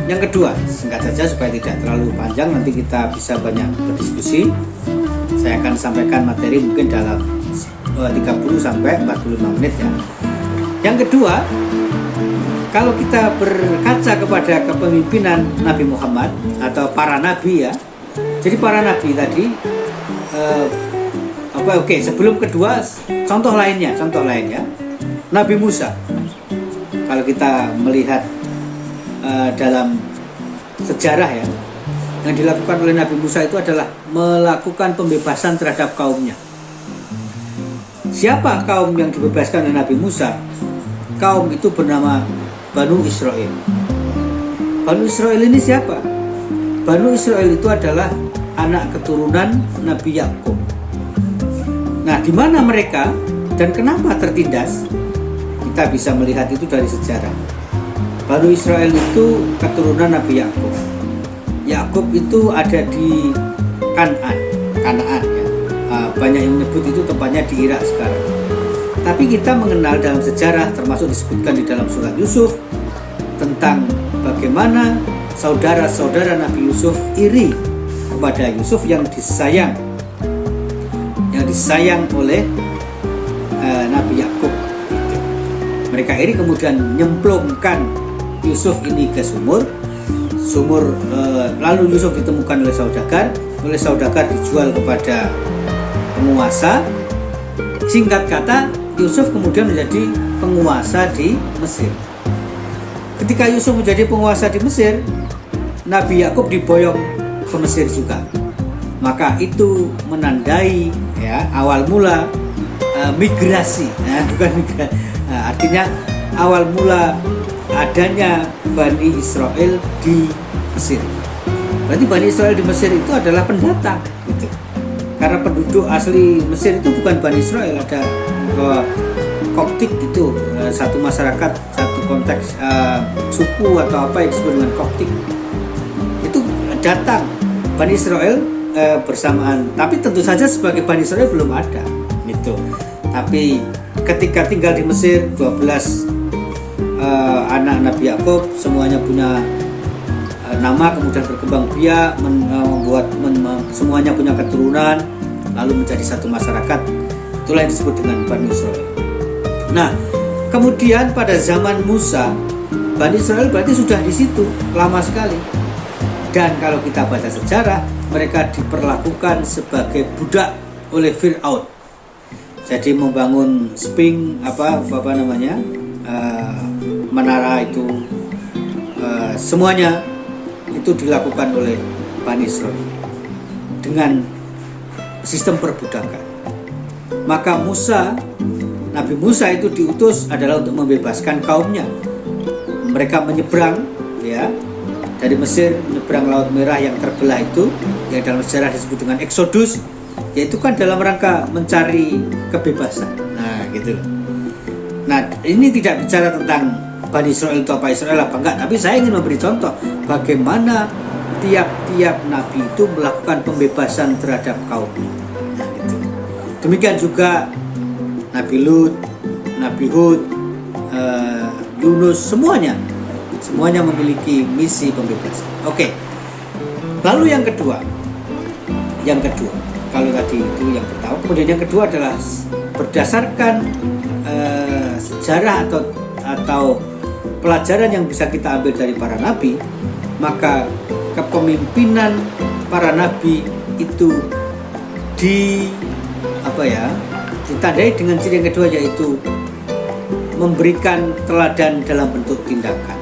Yang kedua, singkat saja supaya tidak terlalu panjang, nanti kita bisa banyak berdiskusi. Saya akan sampaikan materi mungkin dalam 30 sampai 45 menit ya. Yang kedua, kalau kita berkaca kepada kepemimpinan Nabi Muhammad atau para nabi ya. Jadi para nabi tadi sebelum kedua contoh lainnya Nabi Musa. Kalau kita melihat dalam sejarah ya, yang dilakukan oleh Nabi Musa itu adalah melakukan pembebasan terhadap kaumnya. Siapa kaum yang dibebaskan oleh Nabi Musa? Kaum itu bernama Banu Israel. Banu Israel ini siapa? Banu Israel itu adalah anak keturunan Nabi Yakub. Nah, di mana mereka dan kenapa tertindas? Kita bisa melihat itu dari sejarah. Banu Israel itu keturunan Nabi Yakub. Yakub itu ada di Kanaan ya. Banyak yang menyebut itu tempatnya di Irak sekarang. Tapi kita mengenal dalam sejarah, termasuk disebutkan di dalam surat Yusuf, tentang bagaimana saudara-saudara Nabi Yusuf iri kepada Yusuf yang disayang oleh Nabi Yakub. Mereka iri kemudian nyemplungkan Yusuf ini ke sumur, lalu Yusuf ditemukan oleh saudagar dijual kepada penguasa. Singkat kata, Yusuf kemudian menjadi penguasa di Mesir. Ketika Yusuf menjadi penguasa di Mesir, Nabi Yakub diboyong ke Mesir juga. Maka itu menandai ya awal mula migrasi, artinya awal mula adanya Bani Israel di Mesir. Berarti Bani Israel di Mesir itu adalah pendatang gitu. Karena penduduk asli Mesir itu bukan Bani Israel, ada Koptik itu satu masyarakat, satu konteks suku atau apa yang disebut dengan Koptik. Itu datang Bani Israel bersamaan, tapi tentu saja sebagai Bani Israel belum ada gitu. Tapi ketika tinggal di Mesir 12 anak Nabi Yakub semuanya punya nama, kemudian berkembang biak, semuanya punya keturunan, lalu menjadi satu masyarakat. Itulah yang disebut dengan Bani Israel. Nah, kemudian pada zaman Musa, Bani Israel berarti sudah di situ lama sekali. Dan kalau kita baca sejarah, mereka diperlakukan sebagai budak oleh Fir'aun. Jadi membangun menara itu, semuanya itu dilakukan oleh Bani Israel dengan sistem perbudakan. Maka Nabi Musa itu diutus adalah untuk membebaskan kaumnya. Mereka menyeberang ya dari Mesir, menyeberang Laut Merah yang terbelah itu, yang dalam sejarah disebut dengan Exodus, yaitu kan dalam rangka mencari kebebasan. Nah, gitu. Nah, ini tidak bicara tentang Bani Israel itu apa, Israel apa enggak, tapi saya ingin memberi contoh bagaimana tiap-tiap nabi itu melakukan pembebasan terhadap kaumnya. Nah, gitu. Demikian juga Nabi Lut, Nabi Hud, Yunus, semuanya memiliki misi pembebasan. Oke. Lalu yang kedua, kalau tadi itu yang pertama, kemudian yang kedua adalah berdasarkan sejarah atau pelajaran yang bisa kita ambil dari para nabi, maka kepemimpinan para nabi itu ditandai dengan ciri yang kedua, yaitu memberikan teladan dalam bentuk tindakan.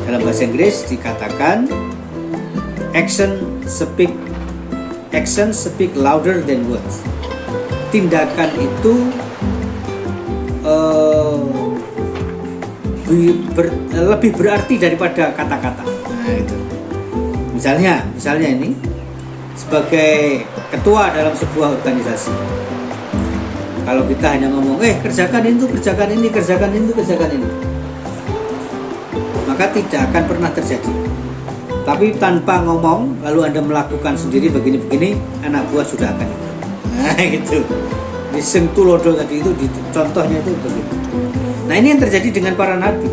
Dalam bahasa Inggris dikatakan action speak louder than words. Tindakan itu lebih berarti daripada kata-kata. Nah, itu. Misalnya ini sebagai ketua dalam sebuah organisasi, kalau kita hanya ngomong kerjakan ini, maka tidak akan pernah terjadi. Tapi tanpa ngomong lalu Anda melakukan sendiri begini, anak buah sudah akan. Nah, gitu. Di Sengtulodo tadi itu contohnya itu begitu. Nah, ini yang terjadi dengan para nabi.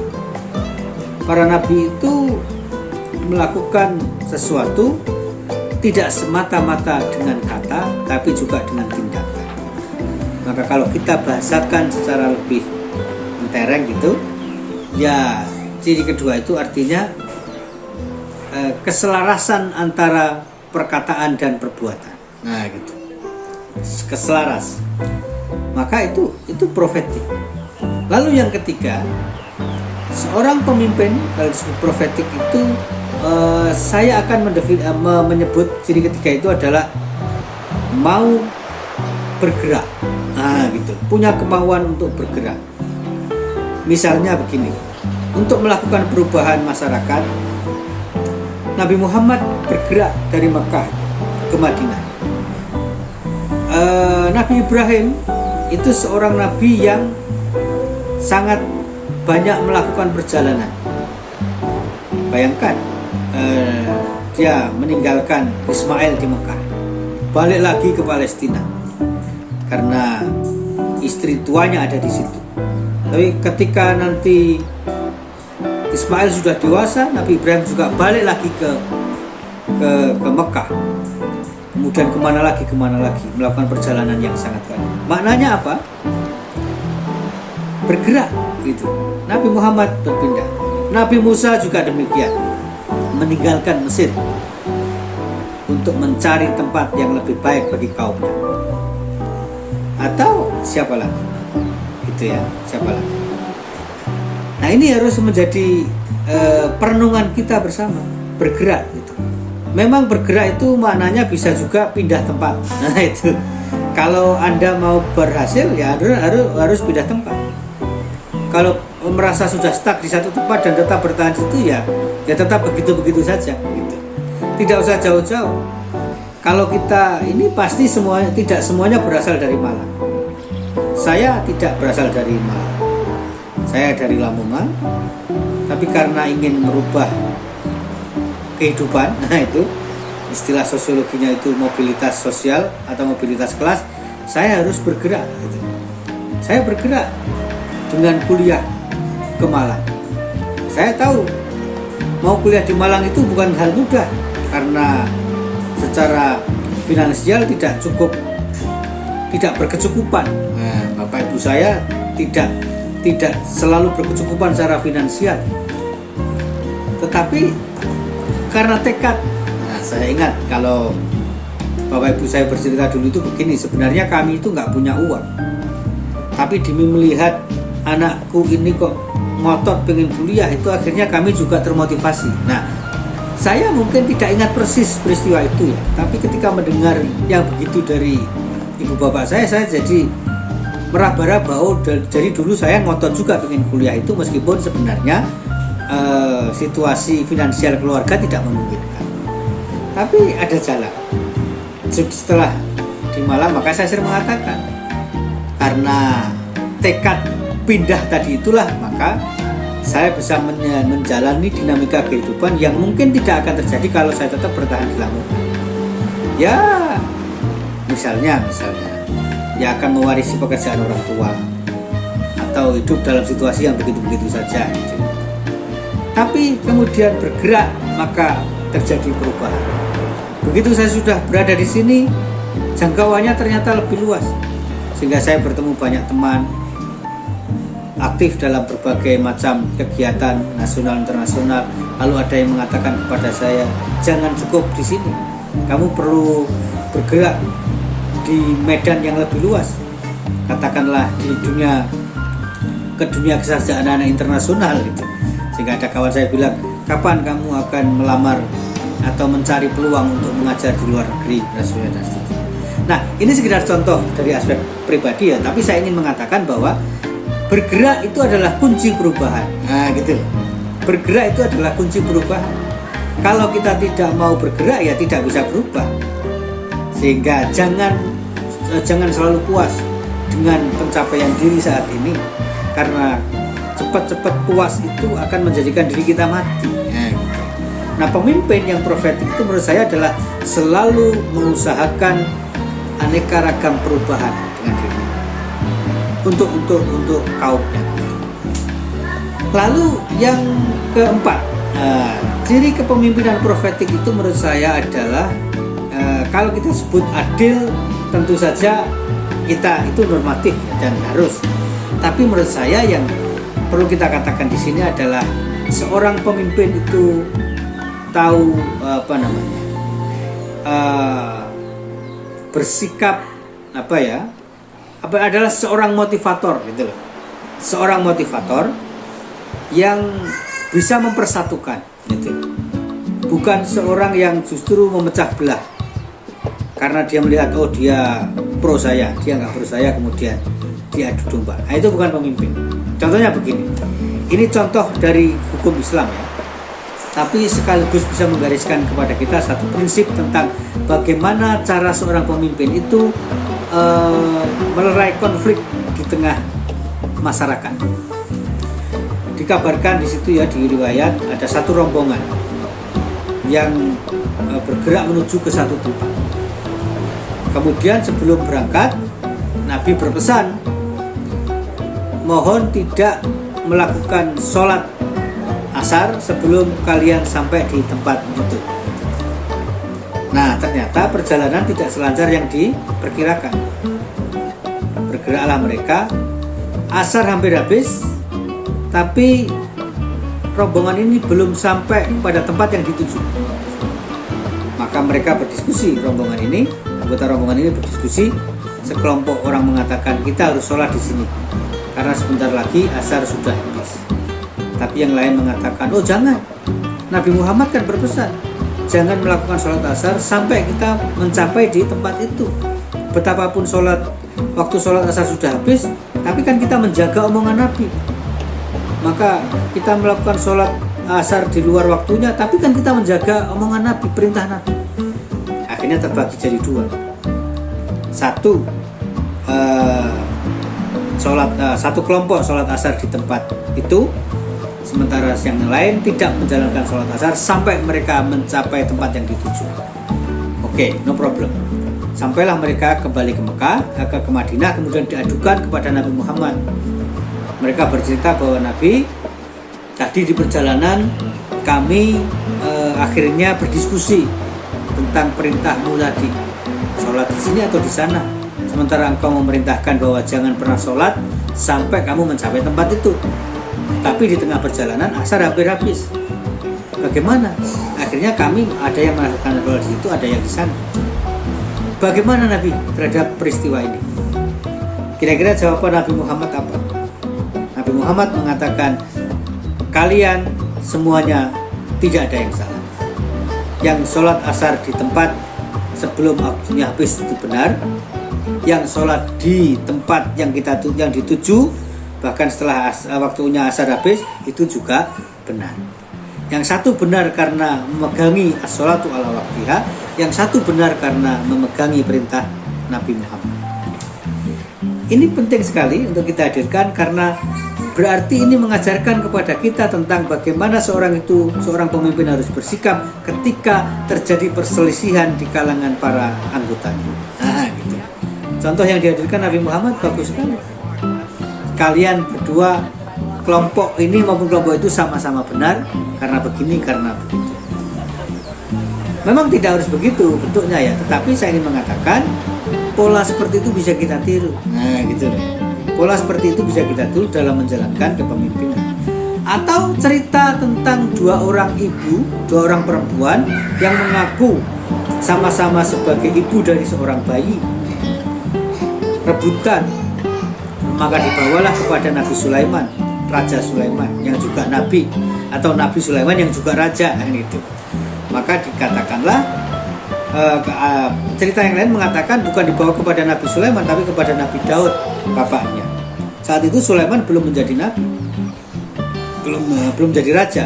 para nabi itu melakukan sesuatu tidak semata-mata dengan kata, tapi juga dengan tindakan. Maka kalau kita bahasakan secara lebih mentereng gitu, ya ciri kedua itu artinya keselarasan antara perkataan dan perbuatan. Nah gitu, keselaras. Maka itu profetik. Lalu yang ketiga, seorang pemimpin kalau disebut profetik itu saya akan menyebut ciri ketiga itu adalah mau bergerak. Nah gitu, punya kemauan untuk bergerak. Misalnya begini, untuk melakukan perubahan masyarakat, Nabi Muhammad bergerak dari Mekah ke Madinah. Nabi Ibrahim itu seorang nabi yang sangat banyak melakukan perjalanan. Bayangkan, dia meninggalkan Ismail di Mekah, balik lagi ke Palestina karena istri tuanya ada di situ. Tapi ketika nanti Ismail sudah dewasa, Nabi Ibrahim juga balik lagi ke Mekah. Kemudian kemana lagi, melakukan perjalanan yang sangat banyak. Maknanya apa? Bergerak gitu. Nabi Muhammad berpindah. Nabi Musa juga demikian, meninggalkan Mesir untuk mencari tempat yang lebih baik bagi kaumnya. Atau siapa lagi? Gitu ya, siapa lagi? Nah ini harus menjadi perenungan kita bersama, bergerak gitu. Memang bergerak itu maknanya bisa juga pindah tempat. Nah itu, kalau Anda mau berhasil ya harus pindah tempat. Kalau merasa sudah stuck di satu tempat dan tetap bertahan di situ ya tetap begitu-begitu saja gitu. Tidak usah jauh-jauh. Kalau kita ini pasti tidak semuanya berasal dari Malang. Saya tidak berasal dari Malang. Saya dari Lamongan. Tapi karena ingin merubah kehidupan, nah itu istilah sosiologinya itu mobilitas sosial atau mobilitas kelas, saya harus bergerak gitu. Saya bergerak dengan kuliah ke Malang. Saya tahu mau kuliah di Malang itu bukan hal mudah karena secara finansial tidak berkecukupan. Nah, Bapak Ibu saya tidak selalu berkecukupan secara finansial. Tetapi karena tekad, nah saya ingat kalau Bapak Ibu saya bercerita dulu itu begini, sebenarnya kami itu nggak punya uang, tapi demi melihat anakku ini kok ngotot pengen kuliah, itu akhirnya kami juga termotivasi. Nah saya mungkin tidak ingat persis peristiwa itu ya, tapi ketika mendengar yang begitu dari ibu bapak saya jadi meraba-raba, oh jadi dulu saya ngotot juga pengen kuliah itu meskipun sebenarnya situasi finansial keluarga tidak memungkinkan, tapi ada jalan. Setelah di Malang maka saya sering mengatakan karena tekad pindah tadi itulah maka saya bisa menjalani dinamika kehidupan yang mungkin tidak akan terjadi kalau saya tetap bertahan di Lamongan. Ya misalnya ya akan mewarisi pekerjaan orang tua atau hidup dalam situasi yang begitu-begitu saja gitu. Tapi kemudian bergerak maka terjadi perubahan. Begitu saya sudah berada di sini, jangkauannya ternyata lebih luas, sehingga saya bertemu banyak teman, aktif dalam berbagai macam kegiatan nasional internasional. Lalu ada yang mengatakan kepada saya, jangan cukup di sini, kamu perlu bergerak di medan yang lebih luas, katakanlah di dunia kesejahteraan internasional gitu. Sehingga ada kawan saya bilang, kapan kamu akan melamar atau mencari peluang untuk mengajar di luar negeri dan seterusnya. Nah ini sekedar contoh dari aspek pribadi ya, tapi saya ingin mengatakan bahwa bergerak itu adalah kunci perubahan. Nah gitu, bergerak itu adalah kunci perubahan. Kalau kita tidak mau bergerak ya tidak bisa berubah. Sehingga jangan selalu puas dengan pencapaian diri saat ini, karena cepat-cepat puas itu akan menjadikan diri kita mati. Nah pemimpin yang profetik itu menurut saya adalah selalu mengusahakan aneka ragam perubahan dengan diri untuk kaumnya. Lalu yang keempat, ciri kepemimpinan profetik itu menurut saya adalah kalau kita sebut adil, tentu saja kita itu normatif dan harus. Tapi menurut saya yang perlu kita katakan di sini adalah seorang pemimpin itu tahu bersikap adalah seorang motivator gitu loh. Seorang motivator yang bisa mempersatukan gitu. Bukan seorang yang justru memecah belah karena dia melihat dia pro saya, dia nggak pro saya, kemudian dia adu domba. Nah, itu bukan pemimpin. Contohnya begini, ini contoh dari hukum Islam ya, tapi sekaligus bisa menggariskan kepada kita satu prinsip tentang bagaimana cara seorang pemimpin itu melerai konflik di tengah masyarakat. Dikabarkan di situ ya, di riwayat ada satu rombongan yang bergerak menuju ke satu tempat. Kemudian sebelum berangkat, Nabi berpesan, mohon tidak melakukan sholat asar sebelum kalian sampai di tempat itu. Nah, ternyata perjalanan tidak selancar yang diperkirakan. Bergeraklah mereka, asar hampir habis, tapi rombongan ini belum sampai pada tempat yang dituju. Maka mereka berdiskusi, anggota rombongan ini berdiskusi. Sekelompok orang mengatakan kita harus sholat di sini karena sebentar lagi asar sudah habis. Tapi yang lain mengatakan, jangan. Nabi Muhammad kan berpesan, jangan melakukan sholat asar sampai kita mencapai di tempat itu. Betapapun waktu sholat asar sudah habis, tapi kan kita menjaga omongan Nabi. Maka kita melakukan sholat asar di luar waktunya, tapi kan kita menjaga omongan Nabi, perintah Nabi. Akhirnya terbagi jadi dua. Satu, satu kelompok sholat asar di tempat itu, sementara yang lain tidak menjalankan sholat asar sampai mereka mencapai tempat yang dituju. Oke, no problem. Sampailah mereka kembali ke Mekah, ke Madinah, kemudian diadukan kepada Nabi Muhammad. Mereka bercerita bahwa Nabi, tadi di perjalanan kami akhirnya berdiskusi tentang perintahmu tadi, sholat di sini atau di sana. Sementara engkau memerintahkan bahwa jangan pernah sholat sampai kamu mencapai tempat itu. Tapi di tengah perjalanan asar hampir habis. Bagaimana? Akhirnya kami ada yang melakukan sholat di situ, ada yang di sana. Bagaimana Nabi terhadap peristiwa ini? Kira-kira jawaban Nabi Muhammad apa? Nabi Muhammad mengatakan, kalian semuanya tidak ada yang salah. Yang sholat asar di tempat sebelum waktunya habis itu benar. Yang sholat di tempat yang dituju, bahkan setelah waktunya asar habis, itu juga benar. Yang satu benar karena memegangi as-sholatu ala waktiha, yang satu benar karena memegangi perintah Nabi Muhammad. Ini penting sekali untuk kita hadirkan karena berarti ini mengajarkan kepada kita tentang bagaimana seorang pemimpin harus bersikap ketika terjadi perselisihan di kalangan para anggotanya. Nah, gitu. Contoh yang dihadirkan Nabi Muhammad bagus sekali. Kalian berdua, kelompok ini maupun kelompok itu sama-sama benar karena begini, karena begitu. Memang tidak harus begitu bentuknya ya, tetapi saya ingin mengatakan pola seperti itu bisa kita tiru. Nah, gitu loh. Pola seperti itu bisa kita tiru dalam menjalankan kepemimpinan. Atau cerita tentang dua orang perempuan yang mengaku sama-sama sebagai ibu dari seorang bayi, rebutan, maka dibawalah kepada Nabi Sulaiman, Raja Sulaiman yang juga nabi, atau Nabi Sulaiman yang juga raja, itu. Maka dikatakanlah cerita yang lain mengatakan bukan dibawa kepada Nabi Sulaiman tapi kepada Nabi Daud, bapaknya. Saat itu Sulaiman belum menjadi nabi, belum jadi raja.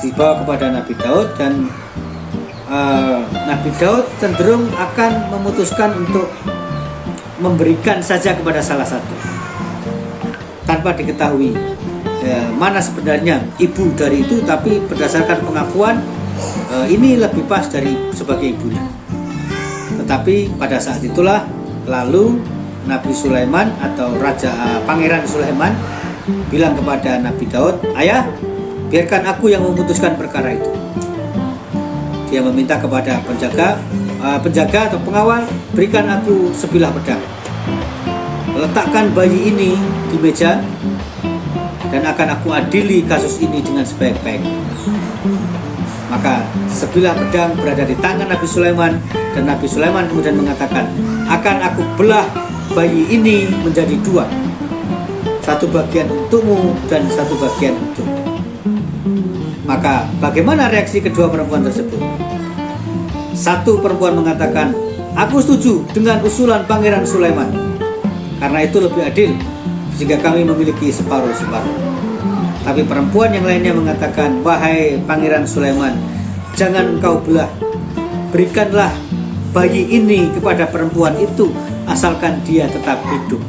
Dibawa kepada Nabi Daud dan Nabi Daud cenderung akan memutuskan untuk memberikan saja kepada salah satu tanpa diketahui mana sebenarnya ibu dari itu, tapi berdasarkan pengakuan ini lebih pas dari sebagai ibunya. Tetapi pada saat itulah lalu Nabi Sulaiman atau Pangeran Sulaiman bilang kepada Nabi Daud, "Ayah, biarkan aku yang memutuskan perkara itu." Dia meminta kepada penjaga atau pengawal, "Berikan aku sebilah pedang. Letakkan bayi ini di meja dan akan aku adili kasus ini dengan sebaik-baiknya." Maka sebilah pedang berada di tangan Nabi Sulaiman, dan Nabi Sulaiman kemudian mengatakan, "Akan aku belah bayi ini menjadi dua. Satu bagian untukmu dan satu bagian untukmu." Maka bagaimana reaksi kedua perempuan tersebut? Satu perempuan mengatakan, "Aku setuju dengan usulan Pangeran Sulaiman, karena itu lebih adil jika kami memiliki separuh-separuh." Tapi perempuan yang lainnya mengatakan, "Wahai Pangeran Sulaiman, jangan engkau belah. Berikanlah bayi ini kepada perempuan itu, asalkan dia tetap hidup."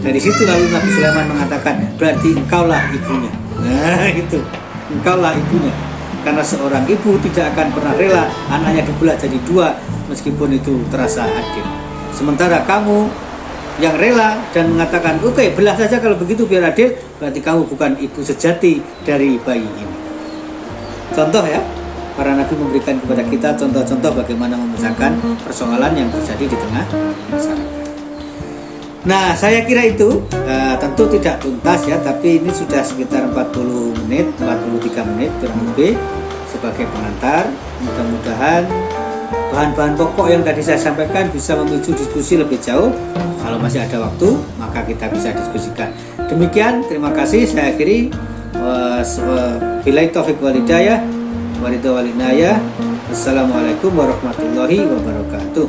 Dari situ lalu Nabi Sulaiman mengatakan, "Berarti engkaulah ibunya." Nah itu, engkaulah ibunya. Karena seorang ibu tidak akan pernah rela anaknya dibelah jadi dua, meskipun itu terasa adil. Sementara kamu yang rela dan mengatakan, "Oke, belah saja kalau begitu biar adil," berarti kamu bukan ibu sejati dari bayi ini. Contoh ya, para nabi memberikan kepada kita contoh-contoh bagaimana memecahkan persoalan yang terjadi di tengah masyarakat. Nah, saya kira itu tentu tidak tuntas ya, tapi ini sudah sekitar 43 menit kurang lebih sebagai pengantar. Mudah-mudahan bahan-bahan pokok yang tadi saya sampaikan bisa memicu diskusi lebih jauh. Kalau masih ada waktu, maka kita bisa diskusikan. Demikian, terima kasih. Saya akhiri. Billahi taufiq wal hidayah. Wassalamualaikum warahmatullahi wabarakatuh.